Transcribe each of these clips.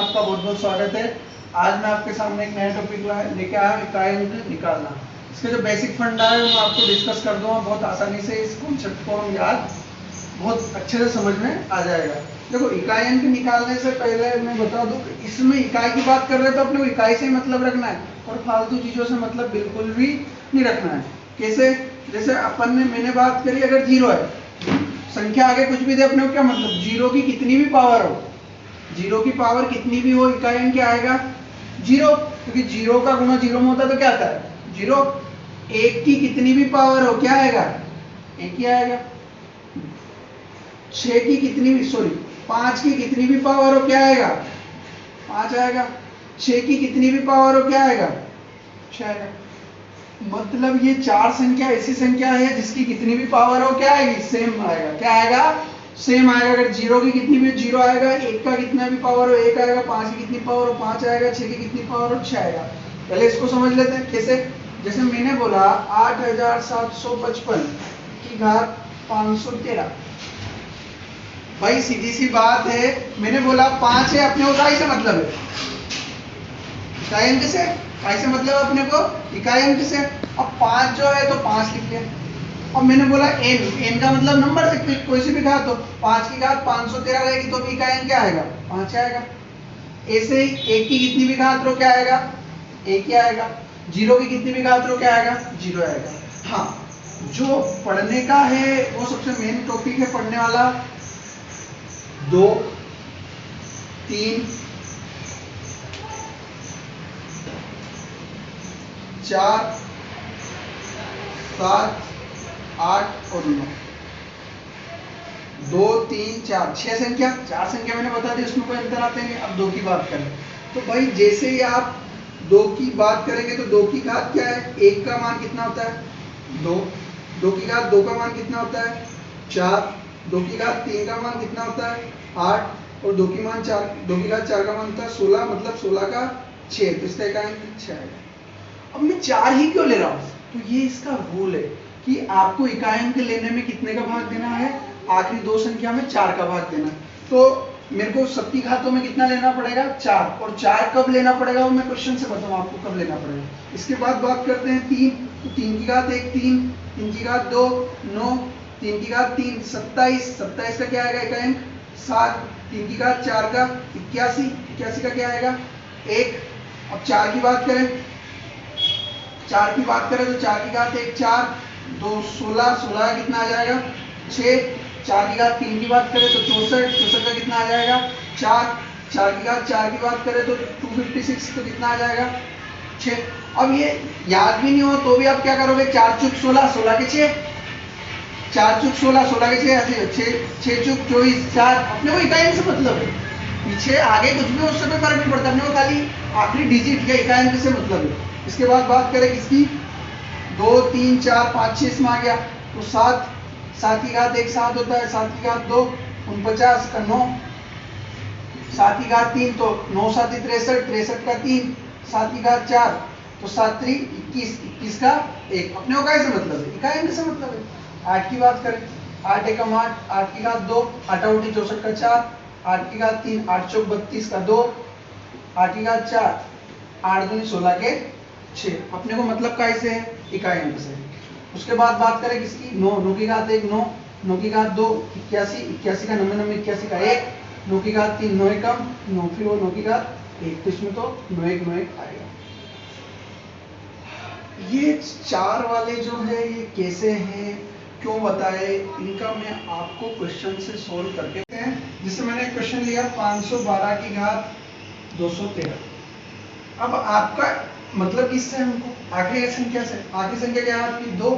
आपका बहुत बहुत स्वागत है। आज मैं आपके सामने एक नया टॉपिक लेके आया हूँ, इकाई अंक निकालना। इसके जो बेसिक फंडा है वो मैं आपको डिस्कस कर दूंगा। बहुत आसानी से इस कॉन्सेप्ट को हम याद बहुत अच्छे से समझ में आ जाएगा। देखो, इकाई अंक निकालने से पहले मैं बता दूं कि इसमें इकाई की बात कर रहे हैं तो अपने को इकाई से ही मतलब रखना है और फालतू चीजों से मतलब बिल्कुल भी नहीं रखना है। कैसे? जैसे मैंने बात करी, अगर जीरो है, संख्या आगे कुछ भी दे, अपने को क्या मतलब, जीरो की कितनी भी पावर हो, जीरो की पावर कितनी भी हो, इकाई अंक क्या आएगा? जीरो। क्योंकि जीरो का गुणा जीरो में होता तो क्या आता है? जीरो। एक की कितनी भी पावर हो, क्या आएगा? एक ही आएगा। पांच की कितनी भी पावर हो, क्या आएगा? पांच आएगा। छह की कितनी भी पावर हो, क्या आएगा? छह आएगा। मतलब ये चार संख्या ऐसी संख्या है जिसकी कितनी भी पावर हो, क्या आएगी? सेम आएगा। क्या आएगा? सेम आएगा। अगर जीरो की कितनी भी जीरो आएगा, एक का कितना भी पावर हो एक आएगा, पांच की कितनी पावर हो पांच आएगा, छह की कितनी पावर हो छह आएगा। पहले इसको समझ लेते हैं कैसे। जैसे मैंने बोला 8755 की घात 513। भाई सीधी सी बात है, मैंने बोला पांच है, अपने को इकाई से मतलब है, इकाई अंक से, इकाई से मतलब अपने को इकाई अंक से। अब पांच जो है तो पांच लिख लिया। अब मैंने बोला एन का मतलब नंबर से कोई सी भी घात हो, पांच की घात 513 रहेगी तो भी इकाई अंक क्या आएगा? पांच आएगा। ऐसे ही एक की कितनी भी घात रो क्या आएगा? एक ही आएगा। जीरो की कितनी भी घात रो क्या आएगा? जीरो आएगा। हाँ, जो पढ़ने का है वो सबसे मेन टॉपिक है पढ़ने वाला, 2, 3, 4, 7, 8 और 9। 2, 3, 4, 6 संख्या, चार संख्या मैंने बता दी, उसमें कोई अंतर आते नहीं। अब दो की बात करें तो भाई जैसे ही आप दो की बात करेंगे तो दो की घात क्या है? एक का मान कितना होता है? दो। दो की घात दो का मान कितना होता है? चार। दो की घात तीन का मान कितना होता है? आठ। और दो की घात चार का मान होता है 16, मतलब 16 का 6, तो इसका इकाई अंक 6 आएगा। अब मैं चार ही क्यों ले रहा हूं? तो ये इसका रूल है कि आपको इकाई अंक लेने में कितने का भाग देना है? आखिरी दो संख्या में चार का भाग देना है। तो मेरे को सबकी घातों में कितना लेना पड़ेगा? चार। और चार कब लेना पड़ेगा वो मैं क्वेश्चन से बताऊं आपको कब लेना पड़ेगा। इसके बाद बात करते हैं तीन। तो तीन की घात एक, तीन। तीन की घात दो, 9। तीन की घात तीन, 27। 27 का क्या आएगा इकाई अंक? 7। तीन की घात चार का 81। 81 का क्या आएगा? एक। अब चार की बात करें, चार की बात करें तो चार की घात एक, चार। दो 16, 16 का कितना आ जाएगा? 6। चार की घात तीन की बात करें तो 64, 64 का कितना आ जाएगा? चार। चार की घात चार की बात करें तो 256, तो कितना आ जाएगा? 6। अब ये याद भी नहीं हो तो भी आप क्या करोगे? 4 चुक 16, 16 के 6। 4 चुक 16, 16 के 6, ऐसे 6 चुक 24, 4। अपने को इकाई अंक से मतलब है, पीछे आगे कुछ भी उससे कोई फर्क नहीं पड़ता, अपने को खाली आखिरी डिजिट या इकाई अंक से मतलब है। इसके बाद बात करें किसकी? 2, 3, 4, 5, 6 इसमें आ गया तो 7। 7 की घात एक 7 होता है, 7 की घात 2, 49 का 9। 7 की घात 3 तो 9 7 63, 63 का 3। 7 की घात 4 तो 7 3 21, 21 का 1। अपने को कैसे मतलब है? इकाई अंक से मतलब है। 8 की बात करें, 8 एकम 8, 8 की घात 2, 8 उठी 64 का 4। 8 की घात 3, 8 चौक 32 का 2। 8 की घात 4, 8 दूनी 16 के 6। अपने को मतलब कैसे है? इकाई अंक से। उसके बाद बात करें किसकी? 9। 9 की घात 1, 9। 9 की घात 2, 81। 81 का 9 81 का 1। 9 की घात 3, 9 एकम 9, फिर वो 9 की घात 1, तो इसमें तो 9 1 9 1 आएगा। ये चार वाले जो है ये कैसे हैं, क्यों बताए, इनका मैं आपको क्वेश्चन से सोल्व करके हैं। जिससे मैंने एक क्वेश्चन लिया 512 की घात 213। अब आपका मतलब किससे? हमको आखिरी संख्या से। आखिरी संख्या क्या है आपकी? 2।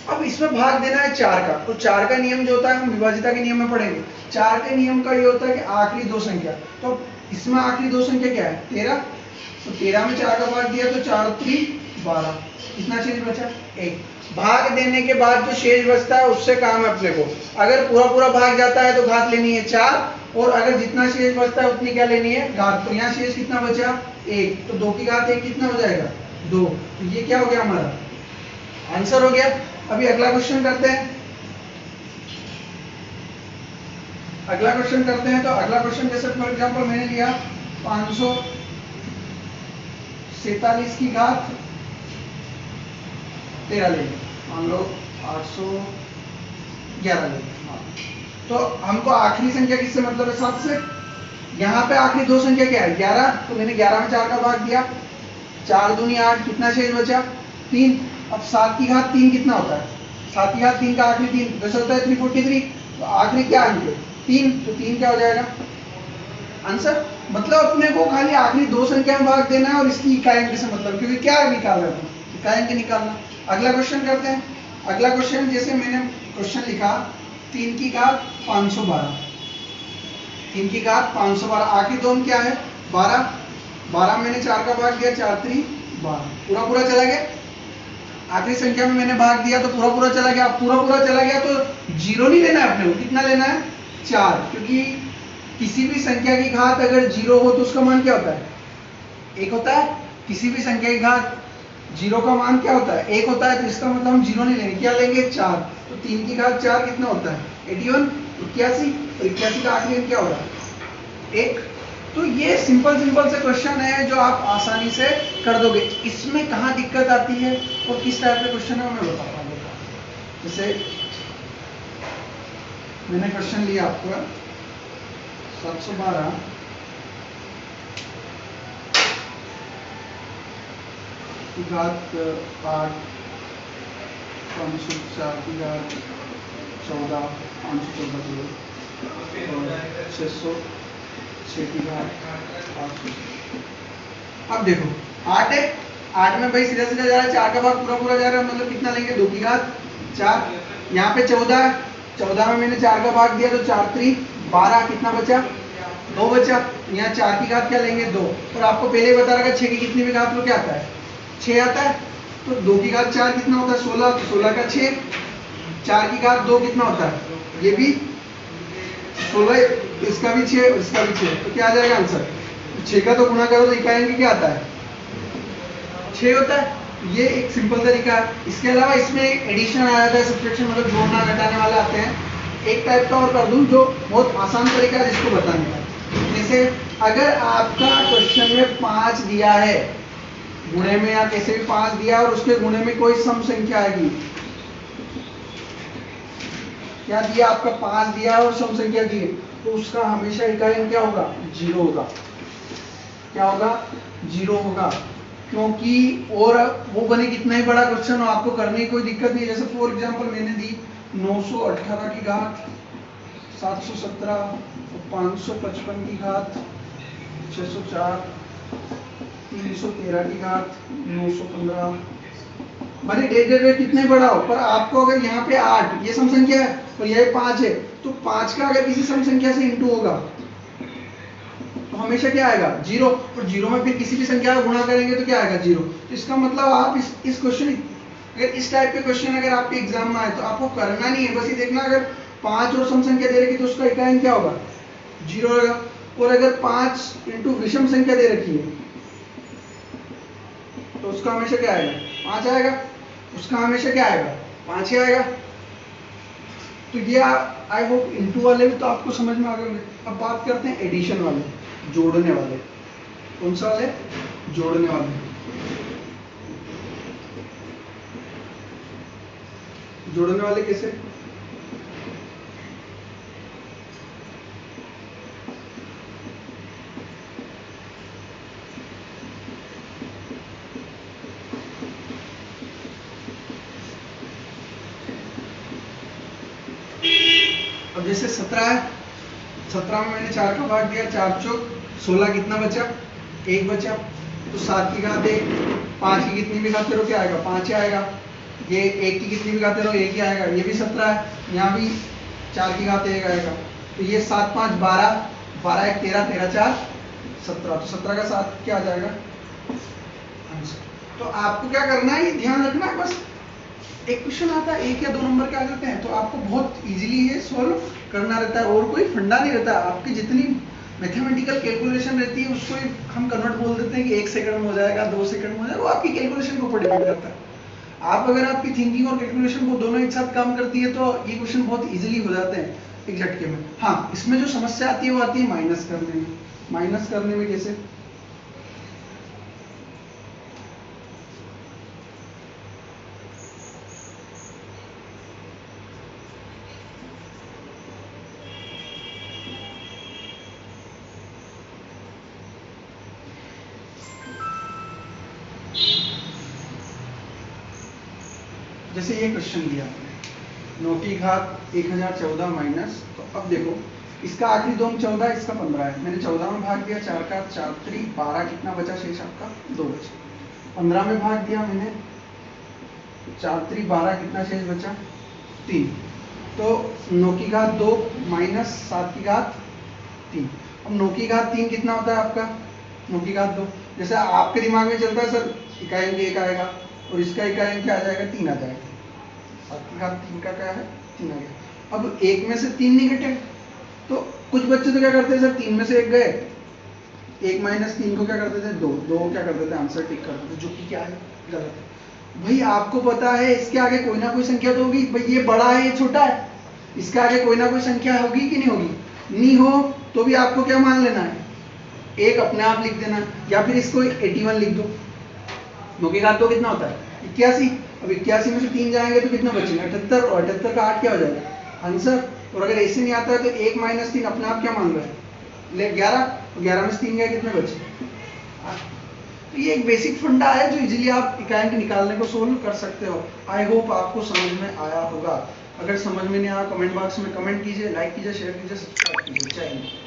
अब इसमें भाग देना है चार का, तो चार का नियम जो होता है हम विभाजिता के नियम में पढ़ेंगे। चार के नियम का ये होता है कि आखिरी दो संख्या, तो इसमें आखिरी दो संख्या क्या है? 13। तो 13 में चार का भाग दिया तो 4 3 12। कितना शेष बचा? 1। भाग देने के बाद जो शेष बचता है उससे काम है अपने को। अगर पूरा पूरा भाग जाता है तो घात लेनी है 4, और अगर जितना शेष बचता है उतनी क्या लेनी है? घात। तो यहाँ शेष कितना बचा? 1। तो 2 की घात 1 कितना हो जाएगा? 2। तो ये क्या हो गया? हमारा आंसर हो गया। अभी अगला क्वेश्चन करते हैं। अगला क्वेश्चन करते हैं तो अगला क्वेश्चन जैसे फॉर एग्जांपल मैंने लिया 547 की घात 13 लेंगे, मान लो 811 लेंगे। हाँ, तो हमको आखिरी संख्या किससे मतलब है? 7 से। यहाँ पे आखिरी दो संख्या क्या है? 11, तो मैंने 11 में 4 का भाग दिया, 4 दूनी 8, कितना शेष बचा? 3। अब 7 की घात 3 कितना होता है? 7 की घात 3 का आखिरी 3 वैसे होता है 343, तो आखिरी क्या अंक है? 3, तो 3 क्या हो जाएगा आंसर? मतलब अपने को खाली आखिरी दो संख्या में भाग देना है और इसकी इकाई अंक से मतलब, क्योंकि क्या निकाल रहे थे? इकाई अंक निकालना। अगला क्वेश्चन करते हैं। अगला क्वेश्चन जैसे मैंने क्वेश्चन लिखा 3 की घात 512, 3 की घात 512, आखिरी दो क्या है? 12, 12 में मैंने 4 का भाग दिया, 4 3 12, पूरा पूरा चला गया। आखिरी संख्या में मैंने भाग दिया तो पूरा पूरा चला गया। पूरा पूरा चला गया तो जीरो नहीं लेना है अपने को, कितना लेना है? 4, क्योंकि किसी भी संख्या की घात अगर जीरो हो तो उसका मान क्या होता है? 1 होता है। किसी भी संख्या की घात जीरो का मान क्या होता है? 1 होता है, तो इसका मतलब हम जीरो नहीं लेंगे, क्या लेंगे? 4। तो 3 की घात 4 कितना होता है? 81, 81, और 81 का आखिरी अंक क्या होगा? 1। तो ये सिंपल सिंपल से क्वेश्चन है जो आप आसानी से कर दोगे। इसमें कहाँ दिक्कत आती है और किस टाइप के क्वेश्चन है मैं बताता हूँ। जैसे मैंने क्वेश्चन लिया आपका 712 की घात 8, 504 की घात 14, 514 और 606 की घात 800। अब देखो 8 है, 8 में भाई सीधा सीधा जा रहा है, 4 का भाग पूरा पूरा जा रहा है, मतलब कितना लेंगे? 2 की घात 4। यहाँ पे 14 है, 14 में मैंने 4 का भाग दिया तो 4 3 12, कितना बचा? 2 बचा। यहाँ 4 की घात क्या लेंगे? 2। और आपको पहले ही बता रखा 6 की कितनी भी घात लो क्या आता है? 6 आता है। तो 2 की घात 4 कितना होता है? 16, तो 16 का 6, 4 की घात 2 कितना होता है? ये भी 16, इसका भी 6 और इसका भी 6, तो क्या आ जाएगा आंसर? 6 का तो गुणा करो तो इकाई अंक क्या आता है? 6 होता है। ये एक सिंपल तरीका है। इसके अलावा इसमें एडिशन आ जाता है, सब्ट्रैक्शन मतलब जोड़ना घटाने वाले आते हैं। एक टाइप का और कर दूं जो बहुत आसान तरीका है जिसको बताने का। जैसे अगर आपका क्वेश्चन में 5 दिया है, गुणे में या कैसे भी 5 दिया और उसके गुणे में कोई सम संख्या आएगी, क्या दिया आपका? 5 दिया और सम संख्या दी, तो उसका हमेशा इकाई अंक क्या होगा? 0 होगा। क्या होगा? 0 होगा, क्योंकि और वो बने कितना ही बड़ा क्वेश्चन हो आपको करने की कोई दिक्कत नहीं है। जैसे फॉर एग्जांपल मैंने दी 918 की घात 717, 555 की घात 604, 313 की घात 915, भले डेढ़ कितने बड़ा हो, पर आपको अगर यहाँ पे 8 ये सम संख्या है और यह 5 है, तो 5 का अगर किसी सम संख्या से इंटू होगा तो हमेशा क्या आएगा? 0। और 0 में फिर किसी भी संख्या का गुणा करेंगे तो क्या आएगा? 0। तो इसका मतलब आप इस क्वेश्चन, अगर इस टाइप के क्वेश्चन अगर आपके एग्जाम में आए तो आपको करना नहीं है, बस ये देखना अगर 5 और सम संख्या दे रखी तो उसका इकाई अंक क्या होगा? 0 होगा। और अगर 5 इंटू विषम संख्या दे रखी है तो उसका हमेशा क्या आएगा? 5 आएगा। उसका हमेशा क्या आएगा? 5 ही आएगा। तो ये आई होप इंटू वाले भी तो आपको समझ में आ गए। अब बात करते हैं एडिशन वाले, जोड़ने वाले। कौन सा वाले? जोड़ने वाले। जोड़ने वाले कैसे? अब जैसे 17 है, 17 में मैंने 4 का भाग दिया, 4 चौक 16, कितना बचा? 1 बचा। तो 7 की घात 1, 5 की कितनी भी घात करो क्या आएगा? 5 ही आएगा। ये 1 की कितनी भी घात करो 1 ही आएगा। ये भी 17 है, यहाँ भी 4 की घात 1 आएगा। तो ये 7 5 12, 12 1 13, 13 4 17, तो 17 का 7 क्या आ जाएगा? आंसर। तो आपको क्या करना है, ये ध्यान रखना है। बस एक क्वेश्चन आता है 1 या 2 नंबर के आ जाते हैं, तो आपको बहुत इजीली ये सॉल्व करना रहता है और कोई फंडा नहीं रहता। आपकी जितनी मैथमेटिकल कैलकुलेशन रहती है उसको हम कन्वर्ट बोल देते हैं कि 1 सेकंड में हो जाएगा, 2 सेकंड में हो जाएगा, वो आपकी कैलकुलेशन के ऊपर डिपेंड करता है। आप अगर आपकी थिंकिंग और कैलकुलेशन को दोनों एक साथ काम करती है तो ये क्वेश्चन बहुत इजीली हो जाते हैं एक झटके में। हाँ, इसमें जो समस्या आती है वो आती है माइनस करने में। माइनस करने में कैसे? जैसे ये क्वेश्चन दिया आपने 9 की घात 1014 माइनस, तो अब देखो इसका आखिरी दो 14, इसका 15 है, मैंने 14 में भाग दिया, 4 का 4 3 12, कितना बचा शेष आपका? 2 बचा। 15 में भाग दिया मैंने, 4 3 12, कितना शेष बचा? 3। तो 9 की घात 2 माइनस 7 की घात 3। अब 9 की घात 3 कितना होता है आपका? 9 की घात 2। जैसे आपके दिमाग में चलता है सर इकाई अंक 1 आएगा और इसका इकाई अंक क्या आ जाएगा? 3 आ जाएगा। 7 की घात 3 का क्या है? 3 आ गया। अब 1 में से 3 नहीं घटे, तो कुछ बच्चे तो क्या करते हैं सर 3 में से 1 गए, 1 माइनस 3 को क्या करते थे? 2, 2 क्या करते थे? आंसर टिक करते थे, जो कि क्या है? गलत है। भाई आपको पता है इसके आगे कोई ना कोई संख्या तो होगी, भाई ये बड़ा है ये छोटा है, इसके आगे कोई ना कोई संख्या होगी कि नहीं होगी? नहीं हो तो भी आपको क्या मान लेना है? 1 अपने आप लिख देना, या फिर इसको 81 लिख दो। 9 की घात 2 कितना होता है? 81। अब 81 में से 3 जाएंगे तो कितना बचेगा? 78, और 78 का 8 क्या हो जाएगा? आंसर। और अगर ऐसे नहीं आता है तो 1 माइनस 3 अपने आप क्या मान रहा है? ले 11, तो 11 में से 3 गए, कितने बचे? 8। तो ये एक बेसिक फंडा है जो इजीली आप इकाई अंक निकालने को सोल्व कर सकते हो। आई होप आपको समझ में आया होगा। अगर समझ में नहीं आया कमेंट बॉक्स में कमेंट कीजिए, लाइक कीजिए, शेयर कीजिए, सब्सक्राइब कीजिए। जय हिंद।